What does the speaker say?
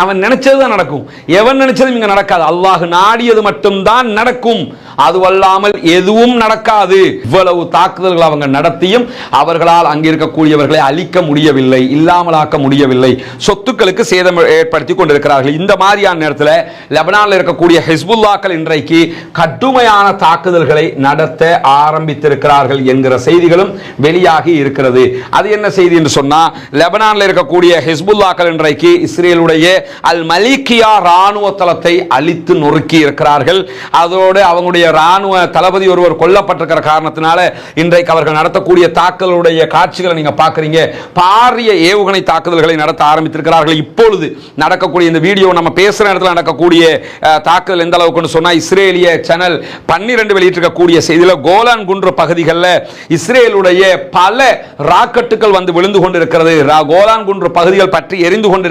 அவன் நினைச்சதுதான் நடக்கும். எவன் நினைச்சதும் இங்க நடக்காது. அல்லாஹ் நாடியது மட்டும்தான் நடக்கும். அதுவல்லாமல் எதுவும் நடக்காது. இவ்வளவு தாக்குதல்கள் அவங்க நடத்தியும் அவர்களால் அங்கே இருக்கக்கூடியவர்களை அழிக்க முடியவில்லை, இல்லாமலாக்க முடியவில்லை, சொத்துக்களுக்கு சேதம் ஏற்படுத்தி கொண்டிருக்கிறார்கள். இந்த மாதிரியான நேரத்தில் லெபனானில் இருக்கக்கூடிய ஹிஸ்புல்லாக்கள் இன்றைக்கு கடுமையான தாக்குதல்களை நடத்த ஆரம்பித்திருக்கிறார்கள் என்கிற செய்திகளும் வெளியாகி இருக்கிறது. அது என்ன செய்தி என்று சொன்னா, லெபனானில் இருக்கக்கூடிய ஹிஸ்புல்லாக்கள் இன்றைக்கு இஸ்ரேலுடைய அல் மலிகியா ராணுவ தளத்தை அழித்து நொறுக்கி இருக்கிறார்கள். அதோடு அவங்களுடைய ராணுவ தளபதி ஒருவர் கொல்லப்பட்டிருக்கிற காரணத்தினால இன்றைக்கு அவர்கள் நடத்தக்கூடிய தாக்குதலுடைய காட்சிகளை நீங்க பார்க்கறீங்க. பாரிய ஏவுகணை தாக்குதல்களை நடத்த ஆரம்பித்திருக்கிறார்கள். இப்பொழுது நடக்கக்கூடிய இந்த வீடியோ நம்ம பேசுற இடத்துல நடக்கக்கூடிய தாக்குதல் எந்த அளவுக்கு சொன்னா, இஸ்ரேலிய சேனல் 12 வெளியிட்டிருக்கக்கூடிய செய்தியில கோலான் குன்று பகுதிகளில் இஸ்ரேலுடைய பல ராக்கெட்டுகள் வந்து விழுந்து கொண்டிருக்கிறது. கோலான் குன்று பகுதிகள் பற்றி எரிந்து கொண்டிருக்கிறது.